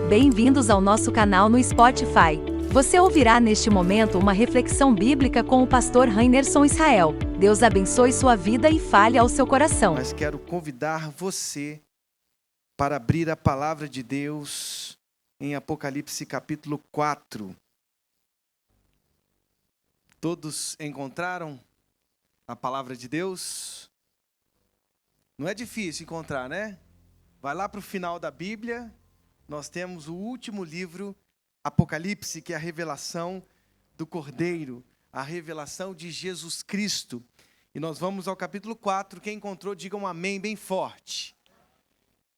Bem-vindos ao nosso canal no Spotify. Você ouvirá neste momento uma reflexão bíblica com o pastor Rainerson Israel. Deus abençoe sua vida e fale ao seu coração. Mas quero convidar você para abrir a palavra de Deus em Apocalipse capítulo 4. Todos encontraram a palavra de Deus? Não é difícil encontrar, né? Vai lá para o final da Bíblia, nós temos o último livro, Apocalipse, que é a revelação do Cordeiro, a revelação de Jesus Cristo. E nós vamos ao capítulo 4, quem encontrou, diga um amém bem forte.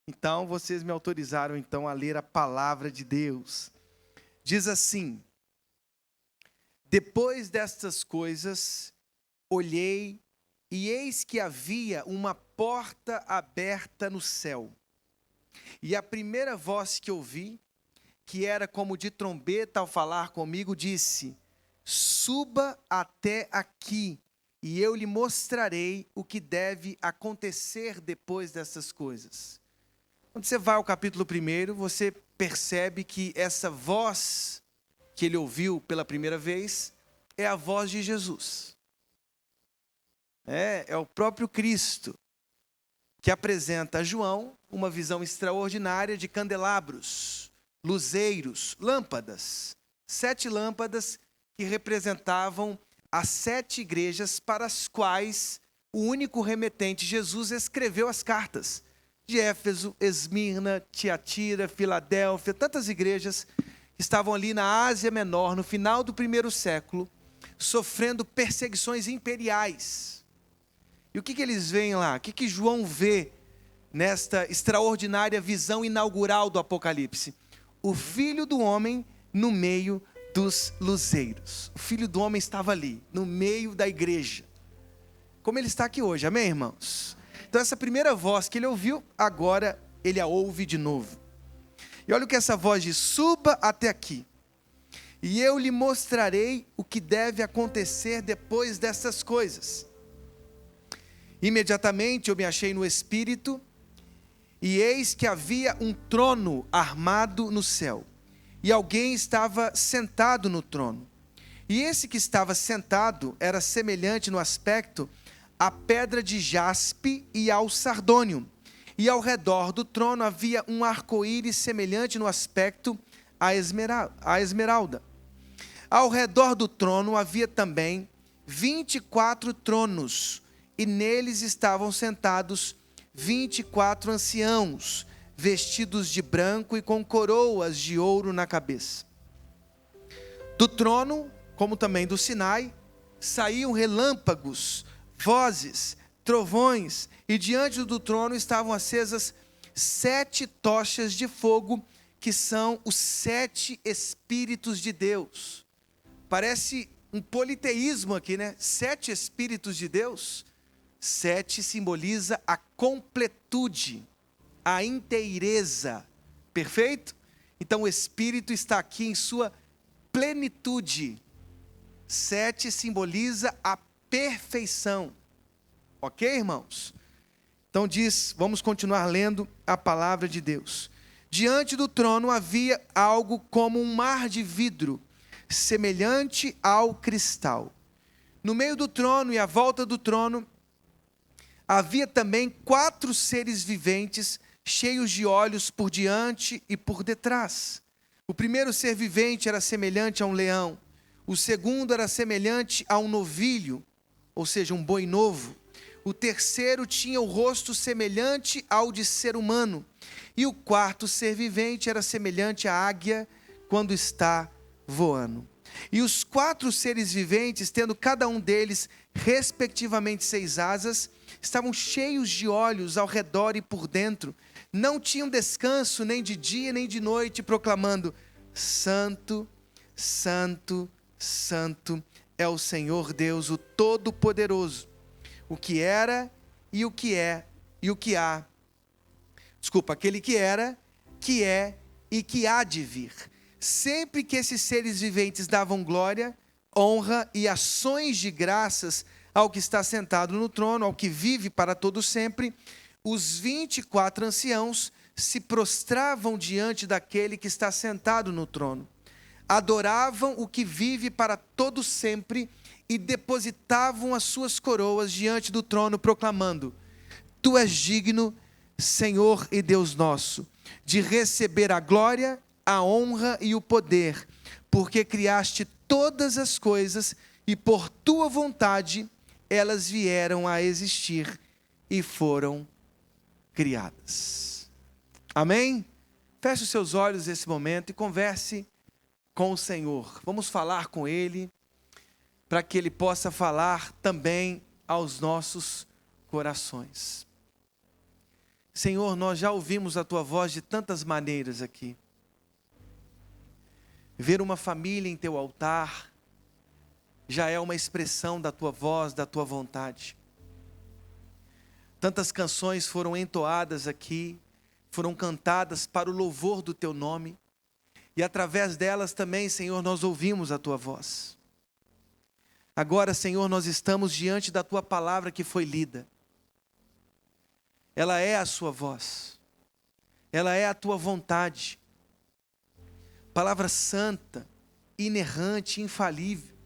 Então, vocês me autorizaram então a ler a palavra de Deus. Diz assim: depois destas coisas, olhei e eis que havia uma porta aberta no céu. E a primeira voz que ouvi, que era como de trombeta ao falar comigo, disse: suba até aqui, e eu lhe mostrarei o que deve acontecer depois dessas coisas. Quando você vai ao capítulo 1, você percebe que essa voz que ele ouviu pela primeira vez é a voz de Jesus. É o próprio Cristo, que apresenta a João uma visão extraordinária de candelabros, luzeiros, lâmpadas. 7 lâmpadas que representavam as 7 igrejas para as quais o único remetente, Jesus, escreveu as cartas. De Éfeso, Esmirna, Tiatira, Filadélfia, tantas igrejas que estavam ali na Ásia Menor, no final do 1º século, sofrendo perseguições imperiais. E o que eles veem lá? O que João vê nesta extraordinária visão inaugural do Apocalipse? O Filho do Homem no meio dos luzeiros. O Filho do Homem estava ali, no meio da igreja. Como ele está aqui hoje, amém, irmãos? Então essa primeira voz que ele ouviu, agora ele a ouve de novo. E olha o que essa voz diz: suba até aqui, e eu lhe mostrarei o que deve acontecer depois dessas coisas. Imediatamente eu me achei no Espírito, e eis que havia um trono armado no céu, e alguém estava sentado no trono. E esse que estava sentado era semelhante no aspecto à pedra de jaspe e ao sardônio. E ao redor do trono havia um arco-íris semelhante no aspecto à esmeralda. Ao redor do trono havia também 24 tronos, e neles estavam sentados 24 anciãos, vestidos de branco e com coroas de ouro na cabeça. Do trono, como também do Sinai, saíam relâmpagos, vozes, trovões, e diante do trono estavam acesas 7 tochas de fogo, que são os 7 Espíritos de Deus. Parece um politeísmo aqui, né? 7 Espíritos de Deus. 7 simboliza a completude, a inteireza, perfeito? Então o Espírito está aqui em sua plenitude. 7 simboliza a perfeição, ok, irmãos? Então diz, vamos continuar lendo a palavra de Deus. Diante do trono havia algo como um mar de vidro, semelhante ao cristal. No meio do trono e à volta do trono, havia também 4 seres viventes, cheios de olhos por diante e por detrás. O primeiro ser vivente era semelhante a um leão. O segundo era semelhante a um novilho, ou seja, um boi novo. O terceiro tinha o rosto semelhante ao de ser humano. E o quarto ser vivente era semelhante à águia quando está voando. E os 4 seres viventes, tendo cada um deles respectivamente 6 asas, estavam cheios de olhos ao redor e por dentro, não tinham descanso nem de dia nem de noite, proclamando: Santo, Santo, Santo é o Senhor Deus, o Todo-Poderoso, o que era e o que é e o que há. Aquele que era, que é e que há de vir. Sempre que esses seres viventes davam glória, honra e ações de graças ao que está sentado no trono, ao que vive para todo sempre, os 24 anciãos se prostravam diante daquele que está sentado no trono. Adoravam o que vive para todo sempre e depositavam as suas coroas diante do trono, proclamando: Tu és digno, Senhor e Deus nosso, de receber a glória, a honra e o poder, porque criaste todas as coisas e por tua vontade elas vieram a existir e foram criadas. Amém? Feche os seus olhos nesse momento e converse com o Senhor. Vamos falar com Ele, para que Ele possa falar também aos nossos corações. Senhor, nós já ouvimos a Tua voz de tantas maneiras aqui. Ver uma família em Teu altar já é uma expressão da Tua voz, da Tua vontade. Tantas canções foram entoadas aqui, foram cantadas para o louvor do Teu nome. E através delas também, Senhor, nós ouvimos a Tua voz. Agora, Senhor, nós estamos diante da Tua palavra que foi lida. Ela é a Sua voz. Ela é a Tua vontade. Palavra santa, inerrante, infalível.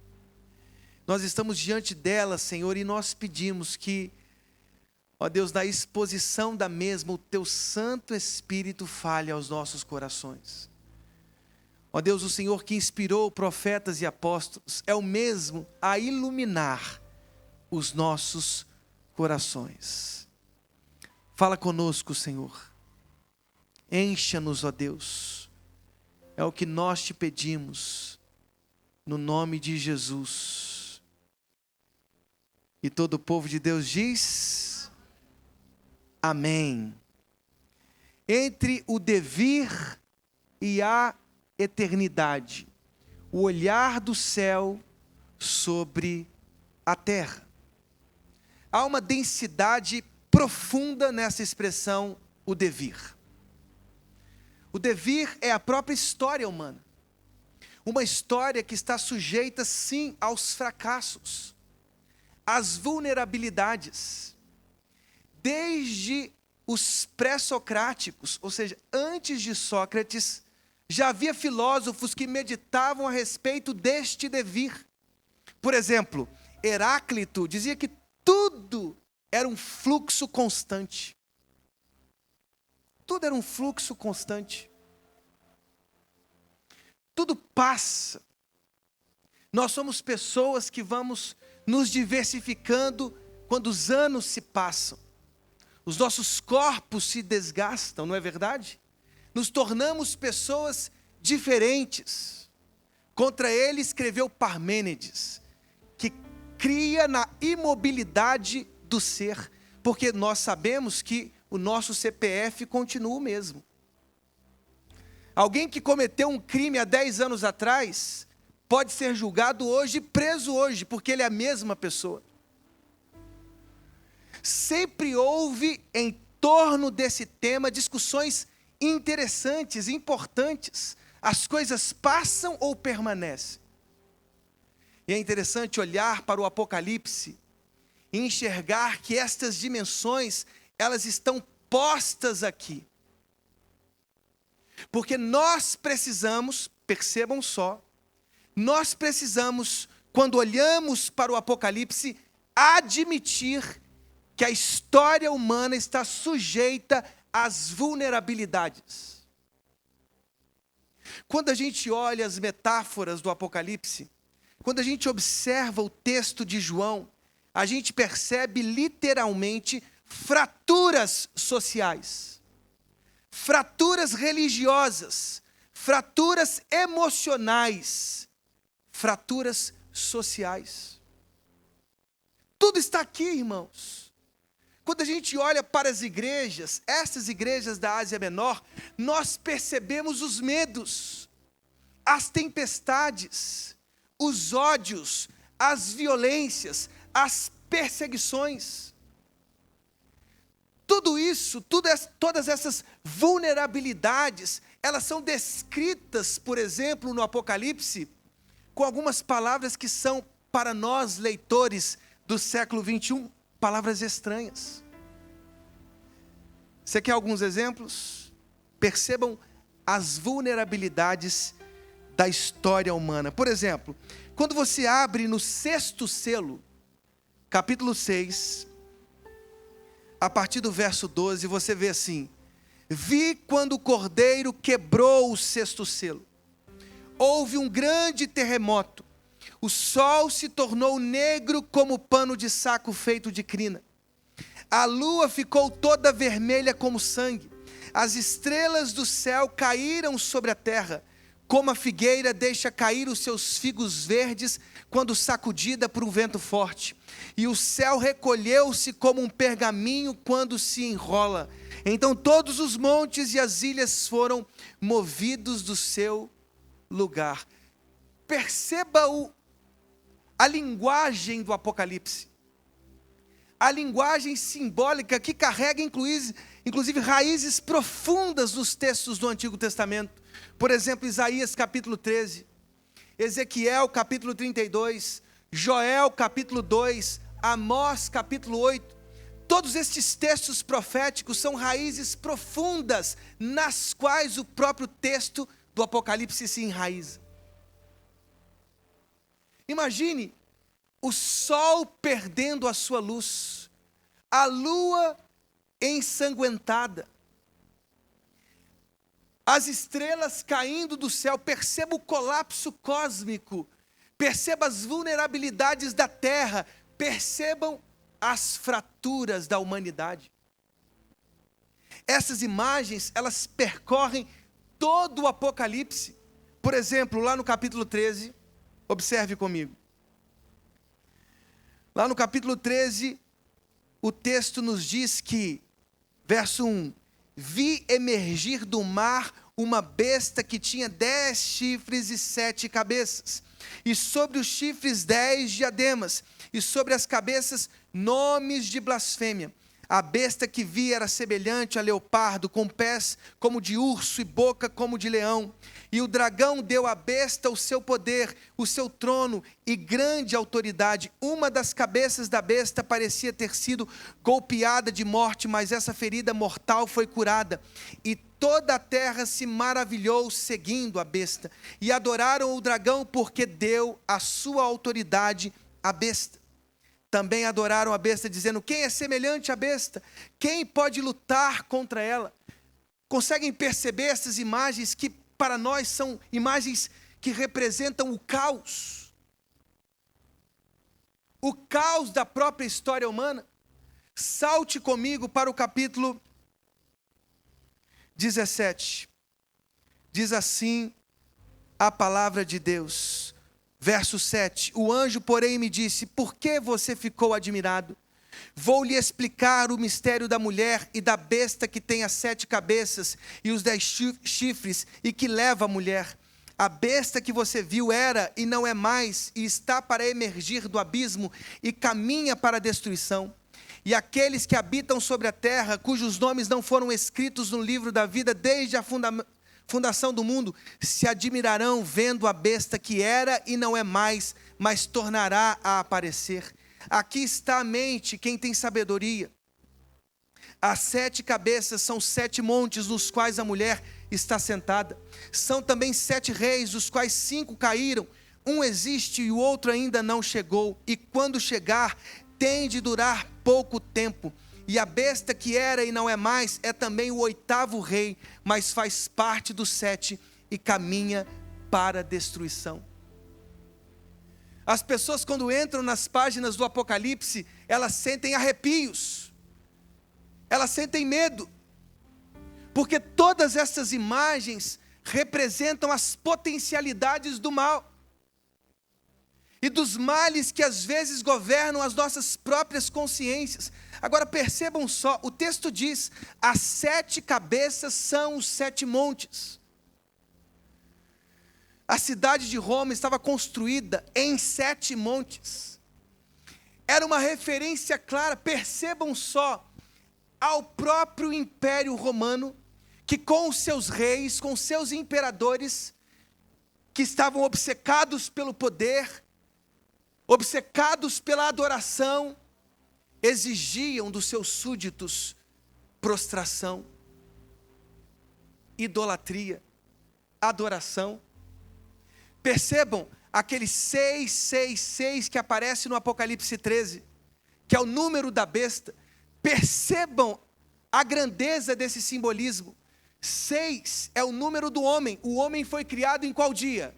Nós estamos diante dela, Senhor, e nós pedimos que, ó Deus, na exposição da mesma, o Teu Santo Espírito fale aos nossos corações. Ó Deus, o Senhor que inspirou profetas e apóstolos é o mesmo a iluminar os nossos corações. Fala conosco, Senhor. Encha-nos, ó Deus. É o que nós te pedimos, no nome de Jesus. E todo o povo de Deus diz: amém. Entre o devir e a eternidade, o olhar do céu sobre a terra. Há uma densidade profunda nessa expressão, o devir. O devir é a própria história humana. Uma história que está sujeita, sim, aos fracassos, às vulnerabilidades. Desde os pré-socráticos, ou seja, antes de Sócrates, já havia filósofos que meditavam a respeito deste devir. Por exemplo, Heráclito dizia que tudo era um fluxo constante. Tudo era um fluxo constante. Tudo passa. Nós somos pessoas que vamos nos diversificando quando os anos se passam. Os nossos corpos se desgastam, não é verdade? Nos tornamos pessoas diferentes. Contra ele escreveu Parmênides, que cria na imobilidade do ser, porque nós sabemos que o nosso CPF continua o mesmo. Alguém que cometeu um crime há 10 anos atrás, pode ser julgado hoje, preso hoje, porque ele é a mesma pessoa. Sempre houve em torno desse tema discussões interessantes, importantes. As coisas passam ou permanecem? E é interessante olhar para o Apocalipse e enxergar que estas dimensões, elas estão postas aqui. Porque nós precisamos, percebam só, nós precisamos, quando olhamos para o Apocalipse, admitir que a história humana está sujeita às vulnerabilidades. Quando a gente olha as metáforas do Apocalipse, quando a gente observa o texto de João, a gente percebe literalmente fraturas sociais, fraturas religiosas, fraturas emocionais, fraturas sociais. Tudo está aqui, irmãos. Quando a gente olha para as igrejas, essas igrejas da Ásia Menor, nós percebemos os medos, as tempestades, os ódios, as violências, as perseguições. Tudo isso, todas essas vulnerabilidades, elas são descritas, por exemplo, no Apocalipse, com algumas palavras que são, para nós, leitores do século 21, palavras estranhas. Você quer alguns exemplos? Percebam as vulnerabilidades da história humana. Por exemplo, quando você abre no 6º selo, capítulo 6, a partir do verso 12, você vê assim: vi quando o cordeiro quebrou o 6º selo. Houve um grande terremoto. O sol se tornou negro como pano de saco feito de crina. A lua ficou toda vermelha como sangue. As estrelas do céu caíram sobre a terra, como a figueira deixa cair os seus figos verdes quando sacudida por um vento forte. E o céu recolheu-se como um pergaminho quando se enrola. Então todos os montes e as ilhas foram movidos do seu lugar. Perceba a linguagem do Apocalipse. A linguagem simbólica que carrega inclusive raízes profundas nos textos do Antigo Testamento. Por exemplo, Isaías capítulo 13, Ezequiel capítulo 32, Joel capítulo 2, Amós capítulo 8. Todos estes textos proféticos são raízes profundas nas quais o próprio texto do Apocalipse se enraiza. Imagine o sol perdendo a sua luz, a lua ensanguentada, as estrelas caindo do céu. Perceba o colapso cósmico, perceba as vulnerabilidades da terra, percebam as fraturas da humanidade. Essas imagens, elas percorrem todo o Apocalipse. Por exemplo, lá no capítulo 13, observe comigo. Lá no capítulo 13, o texto nos diz que, verso 1, vi emergir do mar uma besta que tinha 10 chifres e 7 cabeças, e sobre os chifres 10 diademas, e sobre as cabeças nomes de blasfêmia. A besta que vi era semelhante a leopardo, com pés como de urso e boca como de leão. E o dragão deu à besta o seu poder, o seu trono e grande autoridade. Uma das cabeças da besta parecia ter sido golpeada de morte, mas essa ferida mortal foi curada. E toda a terra se maravilhou seguindo a besta. E adoraram o dragão porque deu a sua autoridade à besta. Também adoraram a besta, dizendo: quem é semelhante à besta? Quem pode lutar contra ela? Conseguem perceber essas imagens que para nós são imagens que representam o caos? O caos da própria história humana. Salte comigo para o capítulo 17. Diz assim a palavra de Deus. Verso 7, o anjo, porém, me disse: por que você ficou admirado? Vou lhe explicar o mistério da mulher e da besta que tem as 7 cabeças e os 10 chifres e que leva a mulher. A besta que você viu era e não é mais, e está para emergir do abismo e caminha para a destruição. E aqueles que habitam sobre a terra, cujos nomes não foram escritos no livro da vida desde a fundação do mundo, se admirarão vendo a besta que era e não é mais, mas tornará a aparecer. Aqui está a mente, quem tem sabedoria. As 7 cabeças são 7 montes nos quais a mulher está sentada. São também 7 reis, dos quais 5 caíram. Um existe e o outro ainda não chegou. E quando chegar, tem de durar pouco tempo. E a besta que era e não é mais é também o 8º rei, mas faz parte dos 7 e caminha para a destruição. As pessoas, quando entram nas páginas do Apocalipse, elas sentem arrepios, elas sentem medo, porque todas essas imagens representam as potencialidades do mal e dos males que às vezes governam as nossas próprias consciências. Agora percebam só, o texto diz: as 7 cabeças são os 7 montes. A cidade de Roma estava construída em 7 montes. Era uma referência clara, percebam só, ao próprio Império Romano, que com os seus reis, com seus imperadores, que estavam obcecados pelo poder, obcecados pela adoração, exigiam dos seus súditos prostração. idolatria, adoração. Percebam aquele 666 que aparece no Apocalipse 13, que é o número da besta. Percebam a grandeza desse simbolismo. 6 é o número do homem. O homem foi criado em qual dia?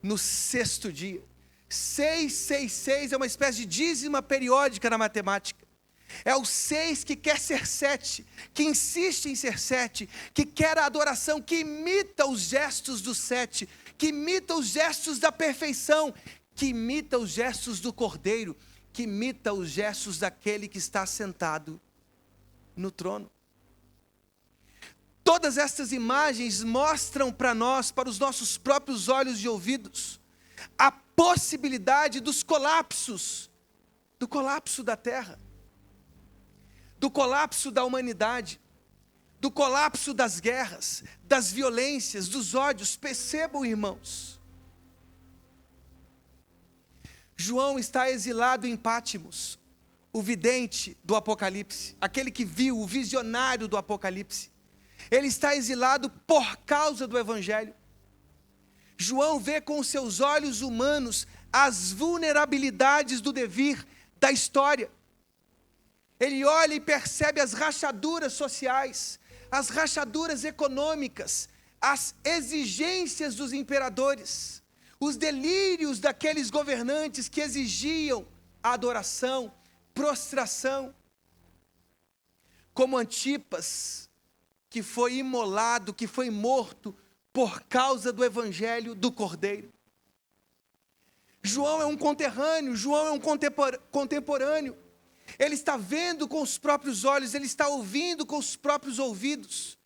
No sexto dia. 666 é uma espécie de dízima periódica na matemática. É o 6 que quer ser 7, que insiste em ser 7, que quer a adoração, que imita os gestos do 7, que imita os gestos da perfeição, que imita os gestos do Cordeiro, que imita os gestos daquele que está sentado no trono. Todas estas imagens mostram para nós, para os nossos próprios olhos e ouvidos, a possibilidade dos colapsos, do colapso da terra, do colapso da humanidade, do colapso das guerras, das violências, dos ódios. Percebam, irmãos, João está exilado em Pátimos, o vidente do Apocalipse, aquele que viu, o visionário do Apocalipse. Ele está exilado por causa do Evangelho. João vê com os seus olhos humanos as vulnerabilidades do devir, da história. Ele olha e percebe as rachaduras sociais, as rachaduras econômicas, as exigências dos imperadores, os delírios daqueles governantes que exigiam adoração, prostração, como Antipas, que foi imolado, que foi morto por causa do Evangelho do Cordeiro. João é um conterrâneo, João é um contemporâneo. Ele está vendo com os próprios olhos, ele está ouvindo com os próprios ouvidos.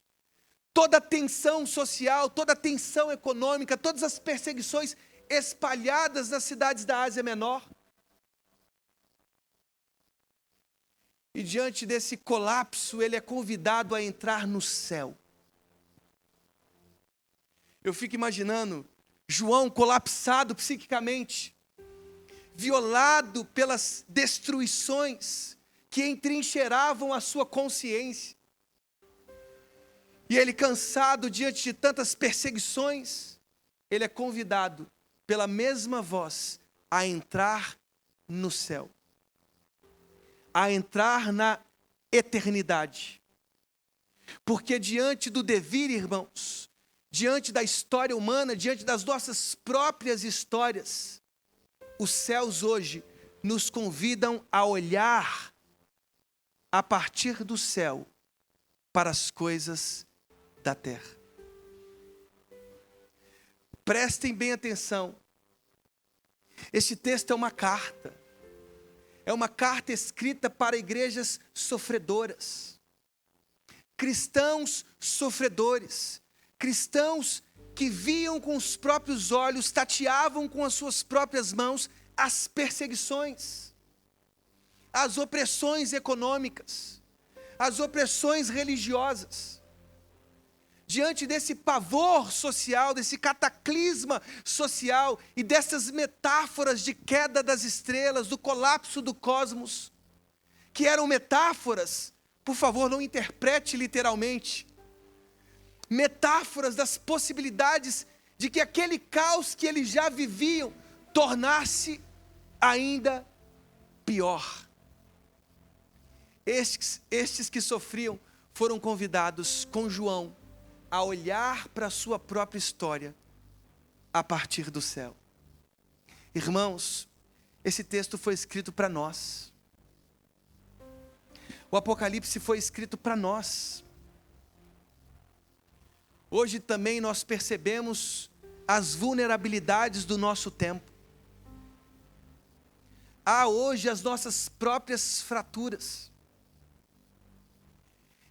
Toda a tensão social, toda a tensão econômica, todas as perseguições espalhadas nas cidades da Ásia Menor. E diante desse colapso, ele é convidado a entrar no céu. Eu fico imaginando João colapsado psiquicamente, violado pelas destruições que entrincheiravam a sua consciência. E ele, cansado diante de tantas perseguições, ele é convidado pela mesma voz a entrar no céu, a entrar na eternidade. Porque diante do devir, irmãos, diante da história humana, diante das nossas próprias histórias, os céus hoje nos convidam a olhar a partir do céu para as coisas da terra. Prestem bem atenção. Este texto é uma carta. É uma carta escrita para igrejas sofredoras. Cristãos sofredores. Cristãos que viam com os próprios olhos, tateavam com as suas próprias mãos as perseguições, as opressões econômicas, as opressões religiosas. Diante desse pavor social, desse cataclisma social e dessas metáforas de queda das estrelas, do colapso do cosmos, que eram metáforas, por favor, não interprete literalmente, metáforas das possibilidades de que aquele caos que eles já viviam tornasse ainda pior. Estes que sofriam foram convidados com João a olhar para a sua própria história a partir do céu. Irmãos, esse texto foi escrito para nós. O Apocalipse foi escrito para nós. Hoje também nós percebemos as vulnerabilidades do nosso tempo. Há hoje as nossas próprias fraturas,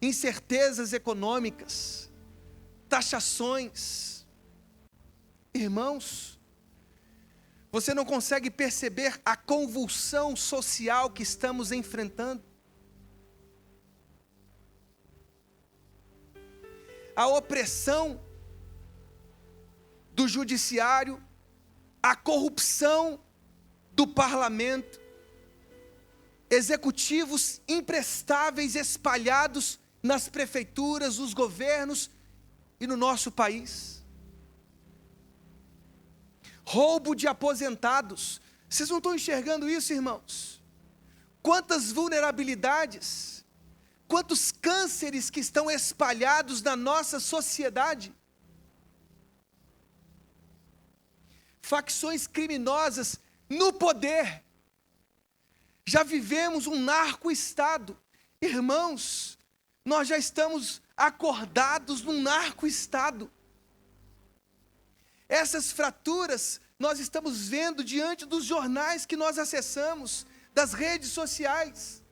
incertezas econômicas, taxações. Irmãos, você não consegue perceber a convulsão social que estamos enfrentando? A opressão do judiciário, a corrupção do parlamento, executivos imprestáveis espalhados nas prefeituras, nos governos e no nosso país. Roubo de aposentados. Vocês não estão enxergando isso, irmãos? Quantas vulnerabilidades, quantos cânceres que estão espalhados na nossa sociedade. Facções criminosas no poder. Já vivemos um narco-estado. Irmãos, nós já estamos acordados num narco-estado. Essas fraturas nós estamos vendo diante dos jornais que nós acessamos, das redes sociais.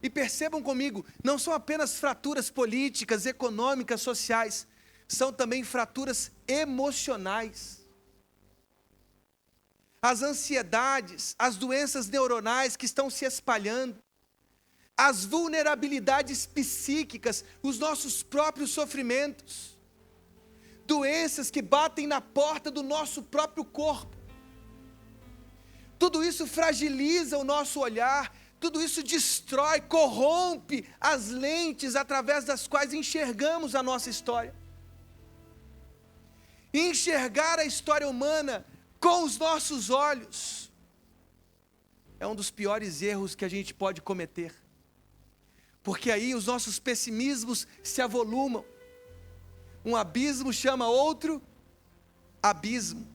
E percebam comigo, não são apenas fraturas políticas, econômicas, sociais, são também fraturas emocionais. As ansiedades, as doenças neuronais que estão se espalhando, as vulnerabilidades psíquicas, os nossos próprios sofrimentos, doenças que batem na porta do nosso próprio corpo. Tudo isso fragiliza o nosso olhar, tudo isso destrói, corrompe as lentes através das quais enxergamos a nossa história. Enxergar a história humana com os nossos olhos é um dos piores erros que a gente pode cometer. Porque aí os nossos pessimismos se avolumam. Um abismo chama outro abismo.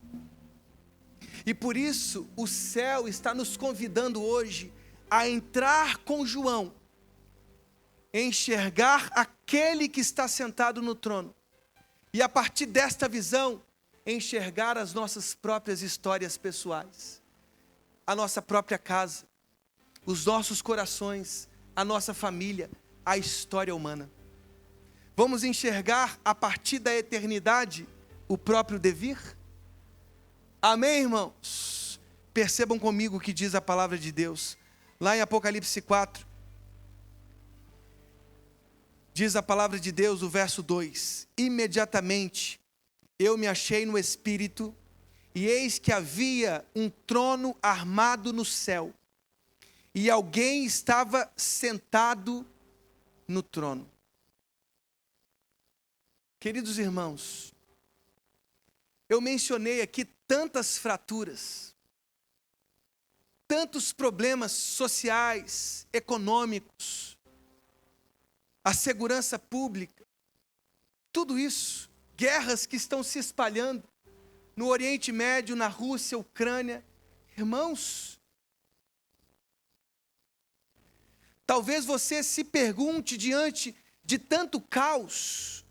E por isso o céu está nos convidando hoje a entrar com João, enxergar aquele que está sentado no trono. E a partir desta visão, enxergar as nossas próprias histórias pessoais, a nossa própria casa, os nossos corações, a nossa família, a história humana. Vamos enxergar a partir da eternidade o próprio devir? Amém, irmãos? Percebam comigo o que diz a palavra de Deus. Lá em Apocalipse 4, diz a palavra de Deus, o verso 2: imediatamente eu me achei no Espírito, e eis que havia um trono armado no céu, e alguém estava sentado no trono. Queridos irmãos, eu mencionei aqui tantas fraturas, tantos problemas sociais, econômicos, a segurança pública, tudo isso, guerras que estão se espalhando no Oriente Médio, na Rússia, Ucrânia. Irmãos, talvez você se pergunte diante de tanto caos,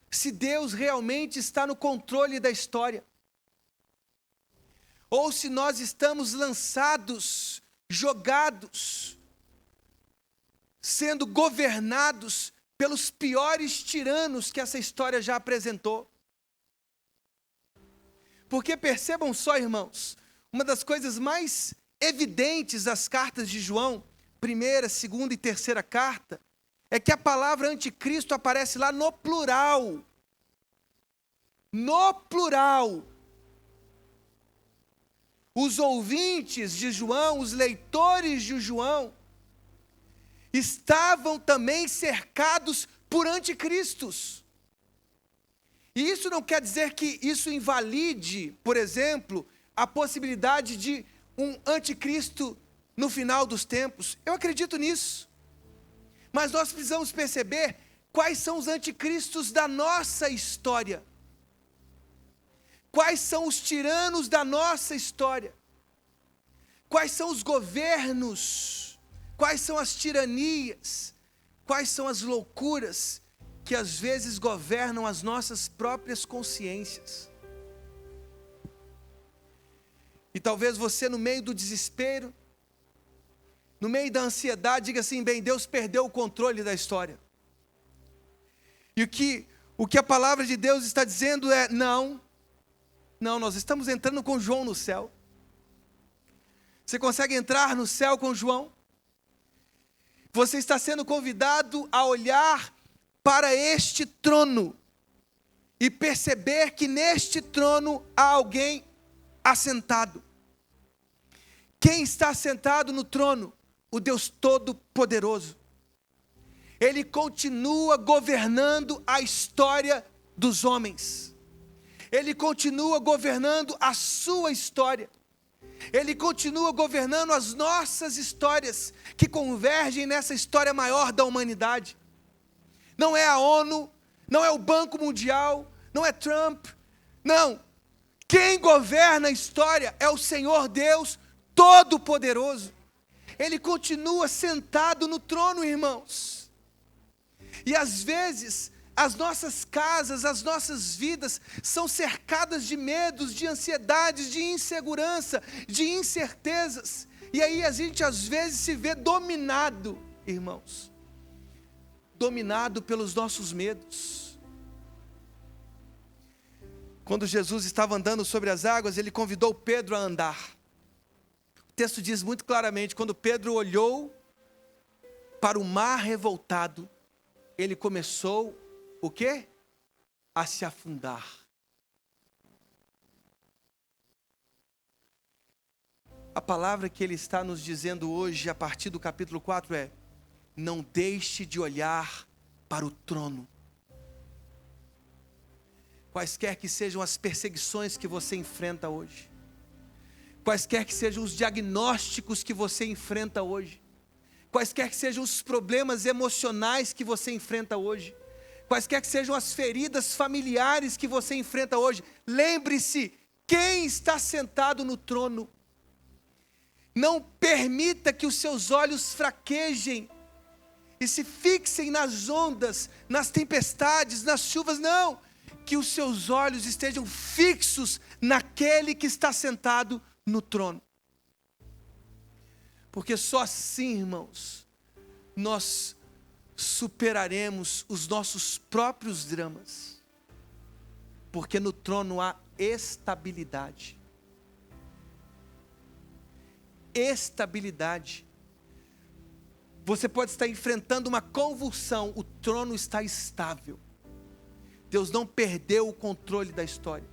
se Deus realmente está no controle da história, ou se nós estamos lançados, jogados, sendo governados pelos piores tiranos que essa história já apresentou. Porque percebam só, irmãos, uma das coisas mais evidentes das cartas de João, primeira, segunda e terceira carta, é que a palavra anticristo aparece lá no plural. No plural. Os ouvintes de João, os leitores de João, estavam também cercados por anticristos. E isso não quer dizer que isso invalide, por exemplo, a possibilidade de um anticristo no final dos tempos. Eu acredito nisso. Mas nós precisamos perceber quais são os anticristos da nossa história. Quais são os tiranos da nossa história? Quais são os governos? Quais são as tiranias? Quais são as loucuras que às vezes governam as nossas próprias consciências? E talvez você, no meio do desespero, no meio da ansiedade, diga assim: bem, Deus perdeu o controle da história. E o que a palavra de Deus está dizendo é: não, nós estamos entrando com João no céu. Você consegue entrar no céu com João? Você está sendo convidado a olhar para este trono e perceber que neste trono há alguém assentado. Quem está sentado no trono? O Deus Todo-Poderoso. Ele continua governando a história dos homens. Ele continua governando a sua história. Ele continua governando as nossas histórias, que convergem nessa história maior da humanidade. Não é a ONU, não é o Banco Mundial, não é Trump, não. Quem governa a história é o Senhor Deus Todo-Poderoso. Ele continua sentado no trono, irmãos. E às vezes, as nossas casas, as nossas vidas são cercadas de medos, de ansiedades, de insegurança, de incertezas. E aí a gente às vezes se vê dominado, irmãos. Dominado pelos nossos medos. Quando Jesus estava andando sobre as águas, ele convidou Pedro a andar. O texto diz muito claramente, quando Pedro olhou para o mar revoltado, ele começou, o quê? A se afundar. A palavra que ele está nos dizendo hoje, a partir do capítulo 4 é: não deixe de olhar para o trono. Quaisquer que sejam as perseguições que você enfrenta hoje, quaisquer que sejam os diagnósticos que você enfrenta hoje, quaisquer que sejam os problemas emocionais que você enfrenta hoje, quaisquer que sejam as feridas familiares que você enfrenta hoje, lembre-se, quem está sentado no trono. Não permita que os seus olhos fraquejem e se fixem nas ondas, nas tempestades, nas chuvas, não. Que os seus olhos estejam fixos naquele que está sentado no trono. Porque só assim, irmãos, nós superaremos os nossos próprios dramas. Porque no trono há estabilidade. Estabilidade. Você pode estar enfrentando uma convulsão, o trono está estável. Deus não perdeu o controle da história.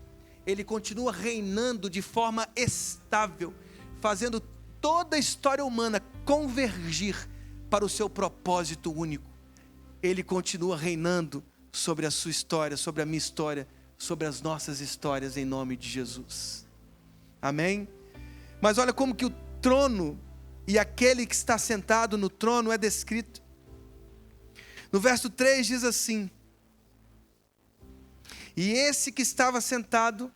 Ele continua reinando de forma estável, fazendo toda a história humana convergir para o seu propósito único. Ele continua reinando sobre a sua história, sobre a minha história, sobre as nossas histórias, em nome de Jesus. Amém? Mas olha como que o trono e aquele que está sentado no trono é descrito. No verso 3 diz assim: e esse que estava sentado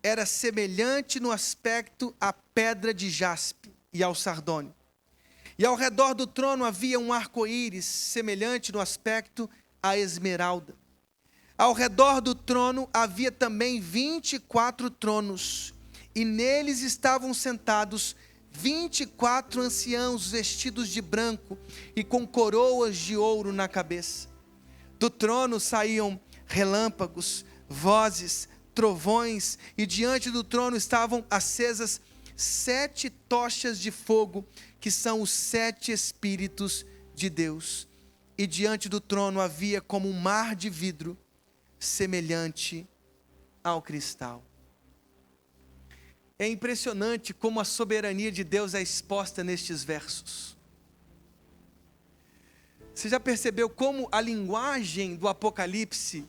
era semelhante no aspecto à pedra de jaspe e ao sardônio. E ao redor do trono havia um arco-íris semelhante no aspecto à esmeralda. Ao redor do trono havia também 24 tronos, e neles estavam sentados 24 anciãos vestidos de branco e com coroas de ouro na cabeça. Do trono saíam relâmpagos, vozes, trovões, e diante do trono estavam acesas 7 tochas de fogo, que são os 7 Espíritos de Deus. E diante do trono havia como um mar de vidro, semelhante ao cristal. É impressionante como a soberania de Deus é exposta nestes versos. Você já percebeu como a linguagem do Apocalipse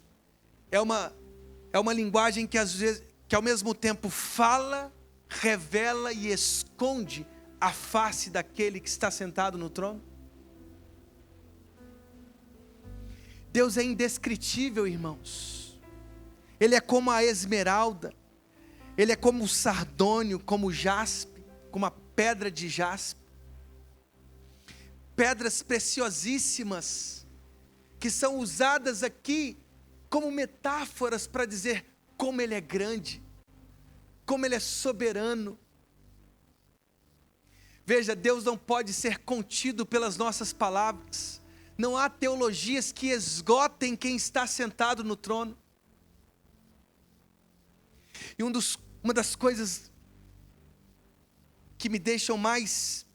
é uma linguagem que às vezes, que ao mesmo tempo fala, revela e esconde a face daquele que está sentado no trono? Deus é indescritível, irmãos. Ele é como a esmeralda, ele é como o sardônio, como o jaspe, como a pedra de jaspe. Pedras preciosíssimas, que são usadas aqui como metáforas para dizer como Ele é grande, como Ele é soberano. Veja, Deus não pode ser contido pelas nossas palavras. Não há teologias que esgotem quem está sentado no trono. E uma das coisas que me deixam mais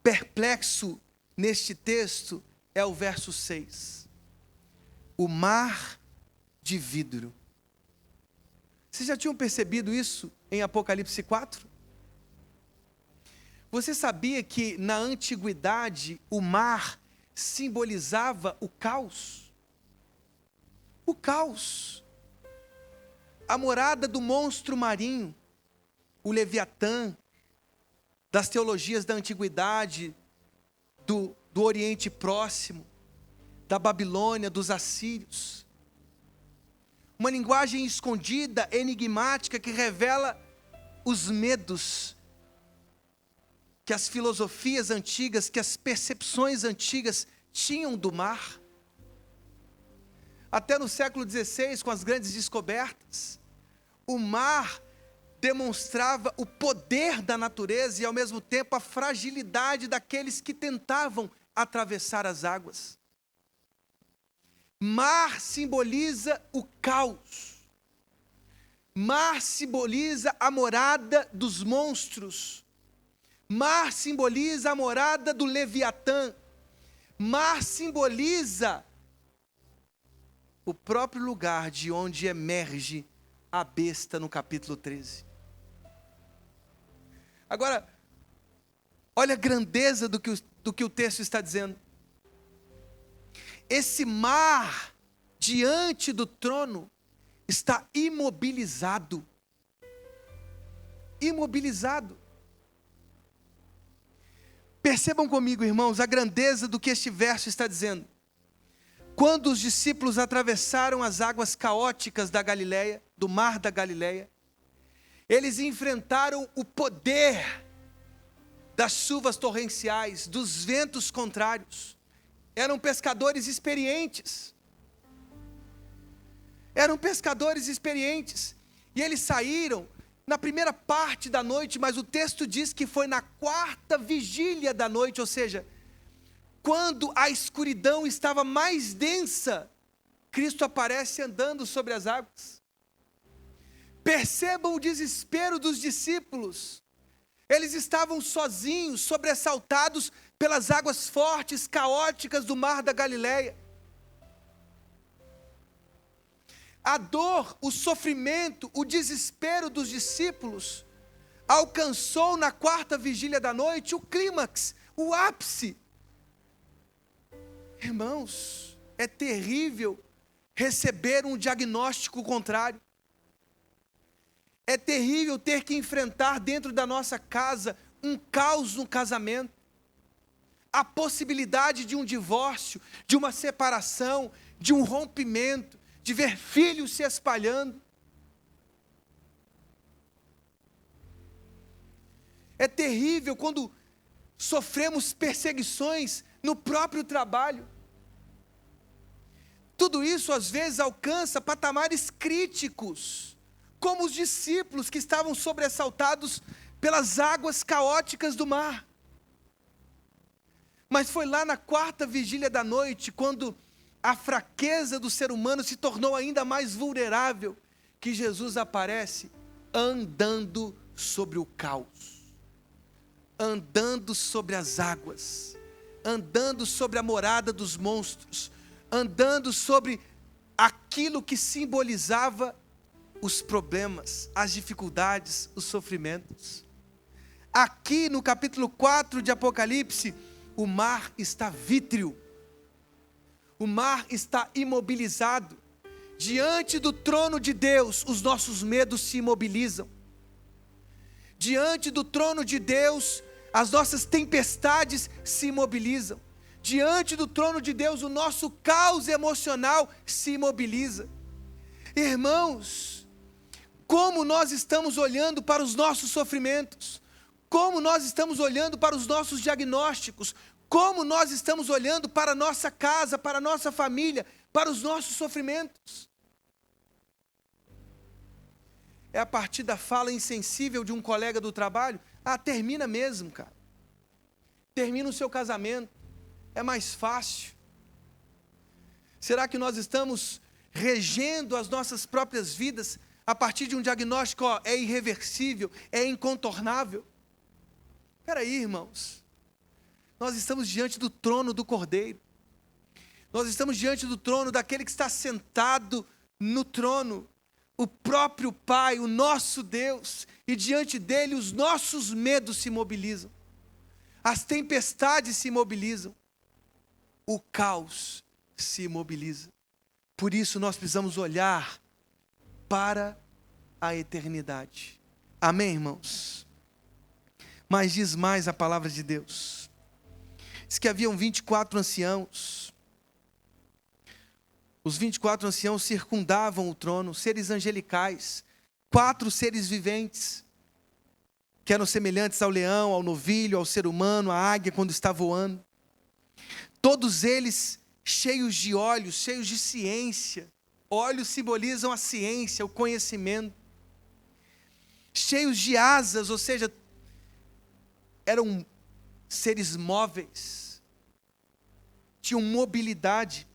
perplexo neste texto é o verso 6. O mar de vidro. Vocês já tinham percebido isso em Apocalipse 4? Você sabia que na antiguidade o mar simbolizava o caos? O caos. A morada do monstro marinho, o Leviatã, das teologias da antiguidade, do Oriente Próximo, da Babilônia, dos assírios. Uma linguagem escondida, enigmática, que revela os medos que as filosofias antigas, que as percepções antigas tinham do mar. Até no século XVI, com as grandes descobertas, o mar demonstrava o poder da natureza e, ao mesmo tempo, a fragilidade daqueles que tentavam atravessar as águas. Mar simboliza o caos. Mar simboliza a morada dos monstros. Mar simboliza a morada do Leviatã. Mar simboliza o próprio lugar de onde emerge a besta no capítulo 13. Agora, olha a grandeza do que o texto está dizendo. Esse mar diante do trono está imobilizado. Imobilizado. Percebam comigo, irmãos, a grandeza do que este verso está dizendo. Quando os discípulos atravessaram as águas caóticas da Galileia, do mar da Galileia, eles enfrentaram o poder das chuvas torrenciais, dos ventos contrários. Eram pescadores experientes. E eles saíram na primeira parte da noite, mas o texto diz que foi na quarta vigília da noite, ou seja, quando a escuridão estava mais densa, Cristo aparece andando sobre as águas. Percebam o desespero dos discípulos. Eles estavam sozinhos, sobressaltados pelas águas fortes, caóticas do mar da Galileia. A dor, o sofrimento, o desespero dos discípulos alcançou na quarta vigília da noite o clímax, o ápice. Irmãos, é terrível receber um diagnóstico contrário. É terrível ter que enfrentar dentro da nossa casa um caos no casamento. A possibilidade de um divórcio, de uma separação, de um rompimento, de ver filhos se espalhando. É terrível quando sofremos perseguições no próprio trabalho. Tudo isso às vezes alcança patamares críticos, como os discípulos que estavam sobressaltados pelas águas caóticas do mar. Mas foi lá na quarta vigília da noite, quando a fraqueza do ser humano se tornou ainda mais vulnerável, que Jesus aparece andando sobre o caos, andando sobre as águas, andando sobre a morada dos monstros, andando sobre aquilo que simbolizava os problemas, as dificuldades, os sofrimentos. Aqui no capítulo 4 de Apocalipse, o mar está vítreo. O mar está imobilizado. Diante do trono de Deus, os nossos medos se imobilizam. Diante do trono de Deus, as nossas tempestades se imobilizam. Diante do trono de Deus, o nosso caos emocional se imobiliza. Irmãos, como nós estamos olhando para os nossos sofrimentos, como nós estamos olhando para os nossos diagnósticos, como nós estamos olhando para a nossa casa, para a nossa família, para os nossos sofrimentos. É a partir da fala insensível de um colega do trabalho, termina mesmo, cara. Termina o seu casamento, é mais fácil. Será que nós estamos regendo as nossas próprias vidas a partir de um diagnóstico, é irreversível, é incontornável? Espera aí, irmãos. Nós estamos diante do trono do Cordeiro. Nós estamos diante do trono daquele que está sentado no trono, o próprio Pai, o nosso Deus, e diante dele os nossos medos se mobilizam, as tempestades se mobilizam, o caos se imobiliza. Por isso nós precisamos olhar para a eternidade. Amém, irmãos? Mas diz mais a palavra de Deus. Diz que haviam 24 anciãos. Os 24 anciãos circundavam o trono, seres angelicais, 4 seres viventes, que eram semelhantes ao leão, ao novilho, ao ser humano, à águia quando está voando. Todos eles cheios de olhos, cheios de ciência. Olhos simbolizam a ciência, o conhecimento. Cheios de asas, ou seja, eram seres móveis. Tinham mobilidade.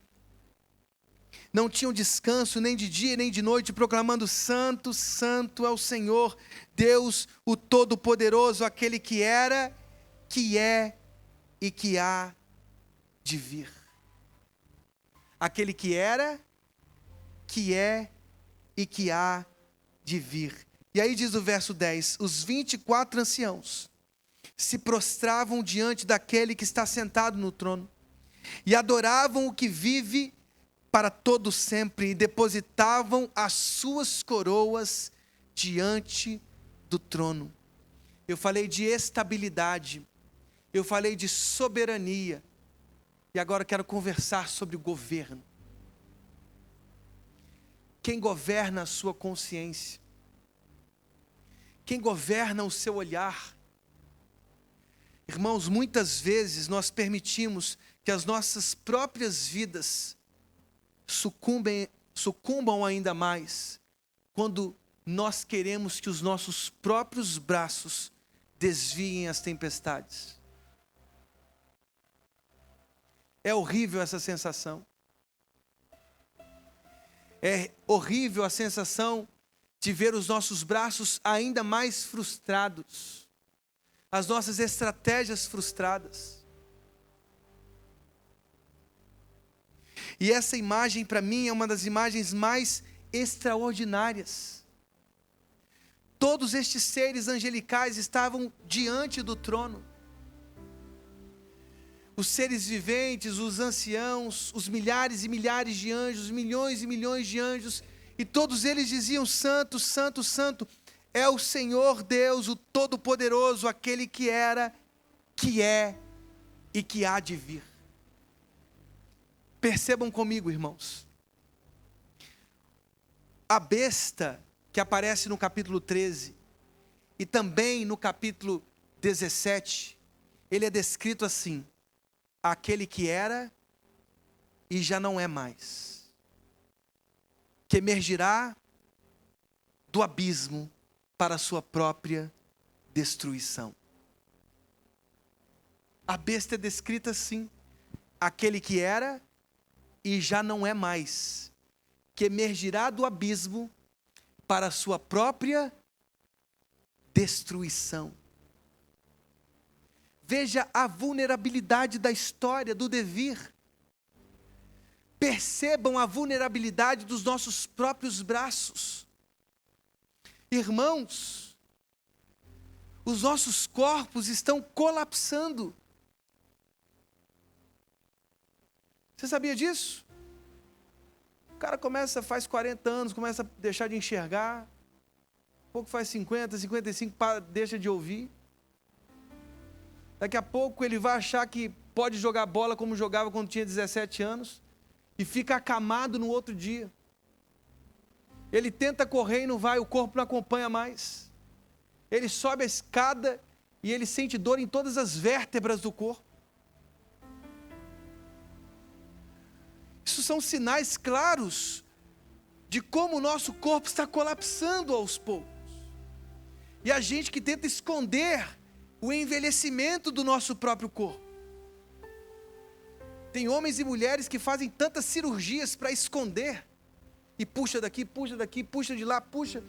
Não tinham descanso nem de dia nem de noite, proclamando: Santo, Santo é o Senhor, Deus, o Todo-Poderoso, aquele que era, que é e que há de vir. Aquele que era, que é e que há de vir. E aí diz o verso 10, os 24 anciãos se prostravam diante daquele que está sentado no trono, e adoravam o que vive para todo sempre, e depositavam as suas coroas diante do trono. Eu falei de estabilidade, eu falei de soberania, e agora quero conversar sobre o governo. Quem governa a sua consciência? Quem governa o seu olhar? Irmãos, muitas vezes nós permitimos que as nossas próprias vidas sucumbam ainda mais, quando nós queremos que os nossos próprios braços desviem as tempestades. É horrível essa sensação. É horrível a sensação de ver os nossos braços ainda mais frustrados, as nossas estratégias frustradas. E essa imagem, para mim, é uma das imagens mais extraordinárias. Todos estes seres angelicais estavam diante do trono. Os seres viventes, os anciãos, os milhares e milhares de anjos, milhões e milhões de anjos, e todos eles diziam: Santo, Santo, Santo, é o Senhor Deus, o Todo-Poderoso, aquele que era, que é e que há de vir. Percebam comigo, irmãos. A besta que aparece no capítulo 13 e também no capítulo 17, ele é descrito assim: aquele que era e já não é mais, que emergirá do abismo para a sua própria destruição. A besta é descrita assim: aquele que era e já não é mais, que emergirá do abismo para a sua própria destruição. Veja a vulnerabilidade da história, do devir. Percebam a vulnerabilidade dos nossos próprios braços. Irmãos, os nossos corpos estão colapsando. Você sabia disso? O cara faz 40 anos, começa a deixar de enxergar. Pouco faz 50, 55, deixa de ouvir. Daqui a pouco ele vai achar que pode jogar bola como jogava quando tinha 17 anos. E fica acamado no outro dia. Ele tenta correr e não vai, o corpo não acompanha mais. Ele sobe a escada e ele sente dor em todas as vértebras do corpo. Isso são sinais claros de como o nosso corpo está colapsando aos poucos. E a gente que tenta esconder o envelhecimento do nosso próprio corpo. Tem homens e mulheres que fazem tantas cirurgias para esconder. E puxa daqui, puxa de lá, puxa.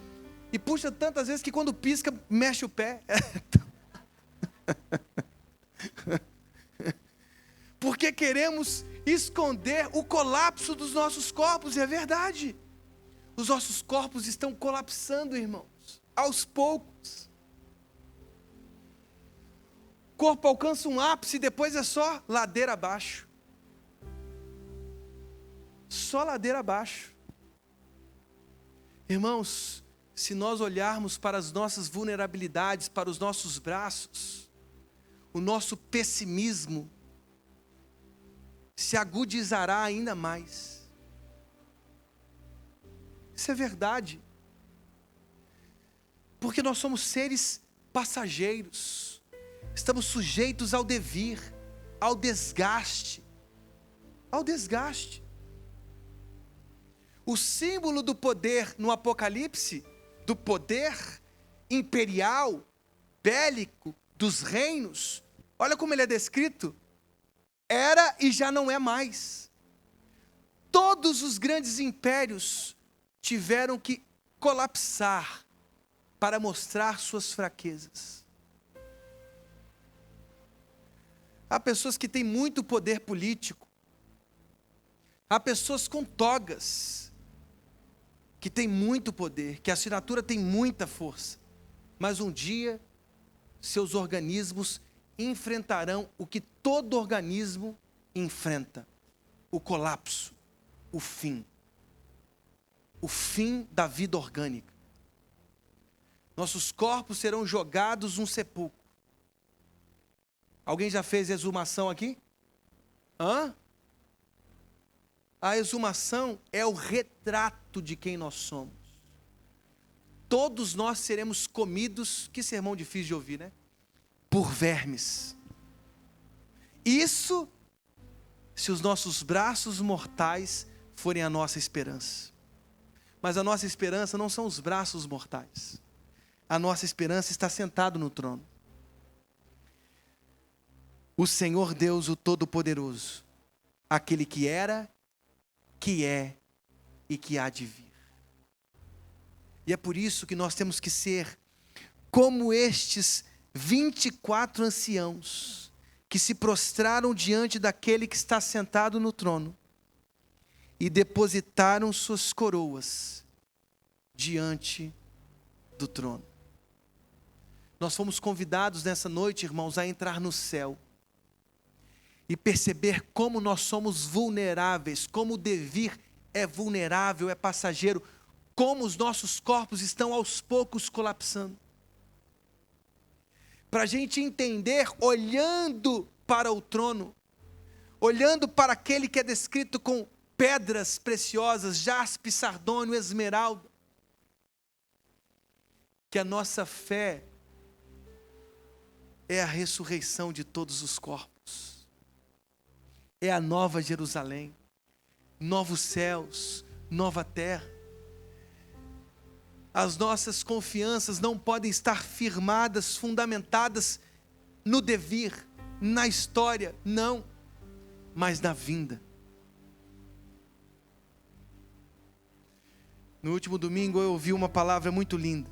E puxa tantas vezes que quando pisca, mexe o pé. Porque queremos esconder o colapso dos nossos corpos, e é verdade. Os nossos corpos estão colapsando, irmãos, aos poucos. O corpo alcança um ápice e depois é só ladeira abaixo. Só ladeira abaixo. Irmãos, se nós olharmos para as nossas vulnerabilidades, para os nossos braços, o nosso pessimismo se agudizará ainda mais. Isso é verdade. Porque nós somos seres passageiros. Estamos sujeitos ao devir, ao desgaste. Ao desgaste. O símbolo do poder no Apocalipse, do poder imperial, bélico, dos reinos, olha como ele é descrito. Era e já não é mais. Todos os grandes impérios tiveram que colapsar para mostrar suas fraquezas. Há pessoas que têm muito poder político. Há pessoas com togas que têm muito poder, que a assinatura tem muita força. Mas um dia, seus organismos enfrentarão o que todo organismo enfrenta: o colapso, o fim. O fim da vida orgânica. Nossos corpos serão jogados num sepulcro. Alguém já fez exumação aqui? A exumação é o retrato de quem nós somos. Todos nós seremos comidos, que sermão difícil de ouvir, né? Por vermes. Isso se os nossos braços mortais forem a nossa esperança. Mas a nossa esperança não são os braços mortais. A nossa esperança está sentado no trono. O Senhor Deus, o Todo-Poderoso, aquele que era, que é e que há de vir. E é por isso que nós temos que ser como estes 24 anciãos que se prostraram diante daquele que está sentado no trono e depositaram suas coroas diante do trono. Nós fomos convidados nessa noite, irmãos, a entrar no céu e perceber como nós somos vulneráveis, como o devir é vulnerável, é passageiro, como os nossos corpos estão aos poucos colapsando. Para a gente entender, olhando para o trono, olhando para aquele que é descrito com pedras preciosas, jaspe, sardônio, esmeralda, que a nossa fé é a ressurreição de todos os corpos, é a nova Jerusalém, novos céus, nova terra. As nossas confianças não podem estar firmadas, fundamentadas no devir, na história, não, mas na vinda. No último domingo eu ouvi uma palavra muito linda.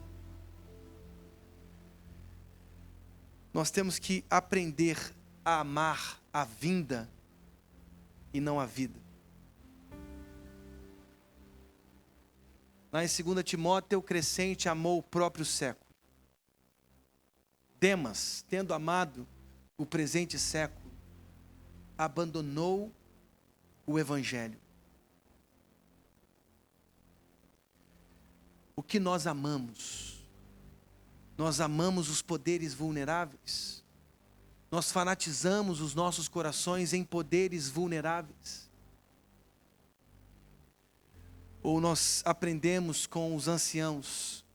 Nós temos que aprender a amar a vinda e não a vida. Lá em 2 Timóteo, o crescente amou o próprio século. Demas, tendo amado o presente século, abandonou o evangelho. O que nós amamos? Nós amamos os poderes vulneráveis? Nós fanatizamos os nossos corações em poderes vulneráveis? Ou nós aprendemos com os anciãos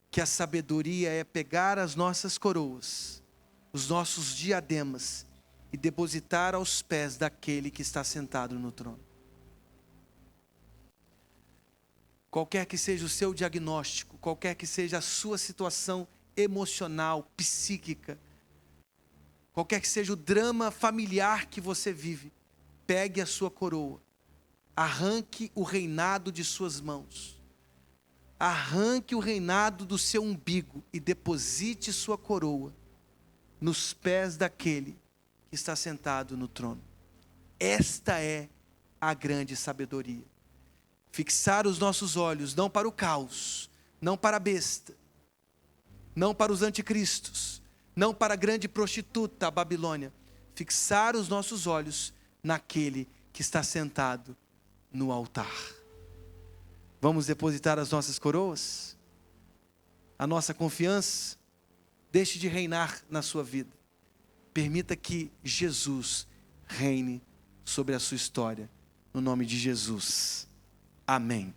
que a sabedoria é pegar as nossas coroas, os nossos diademas e depositar aos pés daquele que está sentado no trono? Qualquer que seja o seu diagnóstico, qualquer que seja a sua situação emocional, psíquica, qualquer que seja o drama familiar que você vive, pegue a sua coroa, arranque o reinado de suas mãos, arranque o reinado do seu umbigo e deposite sua coroa nos pés daquele que está sentado no trono. Esta é a grande sabedoria. Fixar os nossos olhos não para o caos, não para a besta, não para os anticristos, não para a grande prostituta, a Babilônia. Fixar os nossos olhos naquele que que está sentado no altar. Vamos depositar as nossas coroas? A nossa confiança? Deixe de reinar na sua vida. Permita que Jesus reine sobre a sua história. No nome de Jesus. Amém.